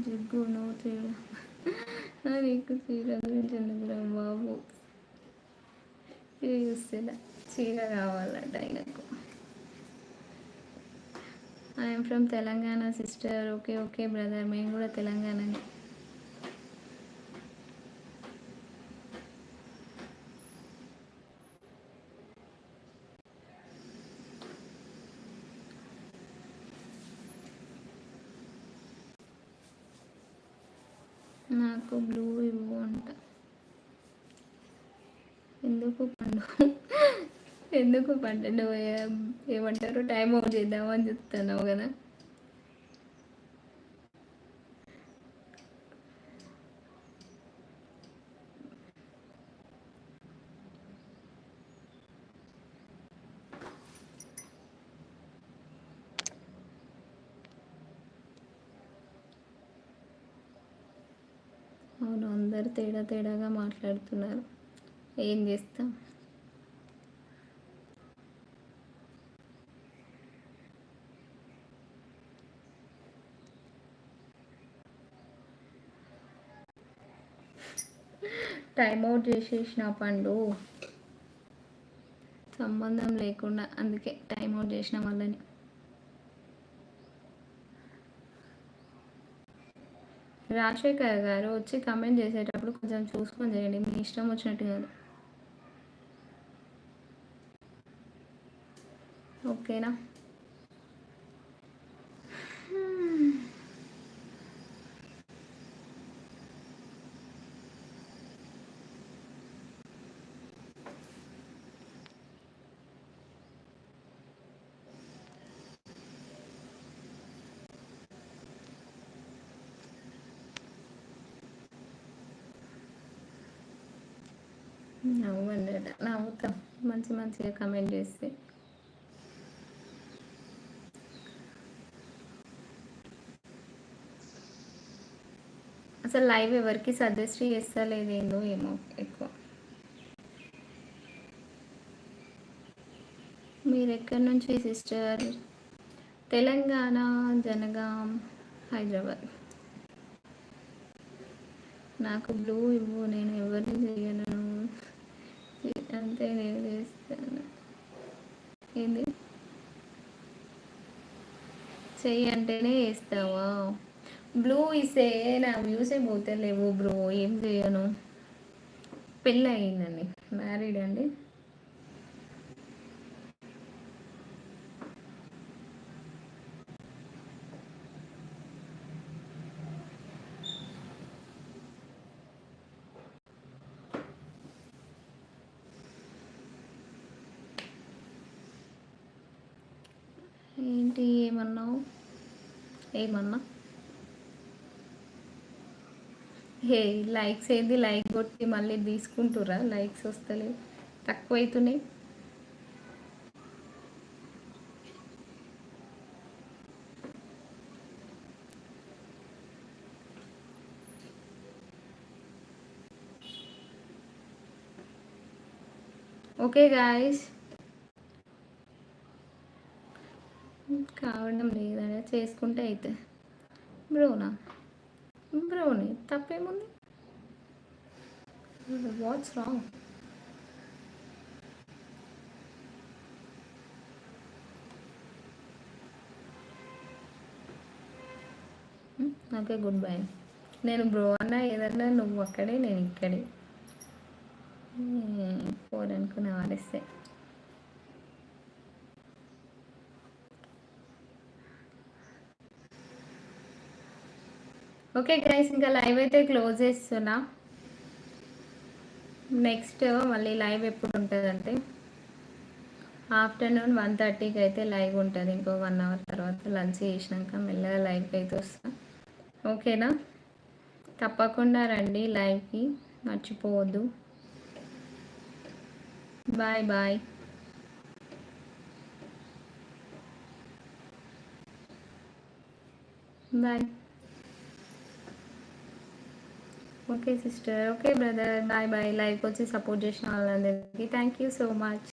Jug నువ్వు చీర నీకు చీర గురించి ఎందుకురా బాబు. ఇది చూస్తేలా చీర కావాలంట ఆయనకు. I'm from Telangana sister. Okay okay brother, మేము కూడా తెలంగాణనే. నాకు బ్లూ ఇవ్వు అంట. ఎందుకు పండు ఎందుకు పండు నువ్వు ఏమంటారు టైం అవుట్ చేద్దామని చెప్తున్నావు కదా. అవును, అందరు తేడా తేడాగా మాట్లాడుతున్నారు, ఏం చేస్తాం. టైం అవుట్ చేసేసిన పండు, సంబంధం లేకుండా, అందుకే టైం అవుట్ చేసిన వాళ్ళని. రాజశేఖర్ గారు వచ్చి కమెంట్ చేసేటప్పుడు కొంచెం చూసుకొని చేయండి, మీ ఇష్టం వచ్చినట్టు కాదు, ఓకేనా. నవ్వండి, నవ్వుతాం మంచి మంచిగా కమెంట్ చేస్తే. అసలు లైవ్ ఎవరికి సజెస్ట్ చేస్తలేదేందో ఏమో ఎక్కువ. మీరు ఎక్కడి నుంచి సిస్టర్? తెలంగాణ, జనగాం, హైదరాబాద్. నాకు బ్లూ ఇవ్వు, నేను ఎవరిని చేయను, అంతే నేను చేస్తాను. ఏంది చెయ్యి అంటేనే వేస్తావా? బ్లూ ఇస్తే నా వ్యూసే పోతలేవు బ్రో, ఏం చేయను. పెళ్ళి అయిందండి, మ్యారీడ్ అండి. ఏంటి ఏమన్నావు? ఏమన్నా హే లైక్స్ ఏంది, లైక్ కొట్టి మళ్ళీ తీసుకుంటురా? లైక్స్ వస్తలేవు, తక్కువ అవుతున్నాయి. ఓకే గాయస్, కావడం లేదని చేసుకుంటే అయితే బ్రోనా, బ్రోని తప్పేముంది, what's wrong. Okay good bye. నేను బ్రో అన్నా ఏదన్నా నువ్వు అక్కడే నేను ఇక్కడే, ఫోన్ అనుకునే వాడిస్తే. ఓకే గైస్, ఇంకా లైవ్ అయితే క్లోజ్ చేస్తున్నా. నెక్స్ట్ మళ్ళీ లైవ్ ఎప్పుడు ఉంటుందంటే ఆఫ్టర్నూన్ 1:30కి అయితే లైవ్ ఉంటుంది. ఇంకో 1 అవర్ తర్వాత లంచ్ చేసినాక మెల్లగా లైవ్కి అయితే వస్తా, ఓకేనా. తప్పకుండా రండి లైవ్కి, మర్చిపోవద్దు. Bye bye. Bye. Okay sister, okay brother, bye bye. లైవ్కి వచ్చి సపోర్ట్ చేసిన వాళ్ళందరికీ థ్యాంక్ యూ సో మచ్.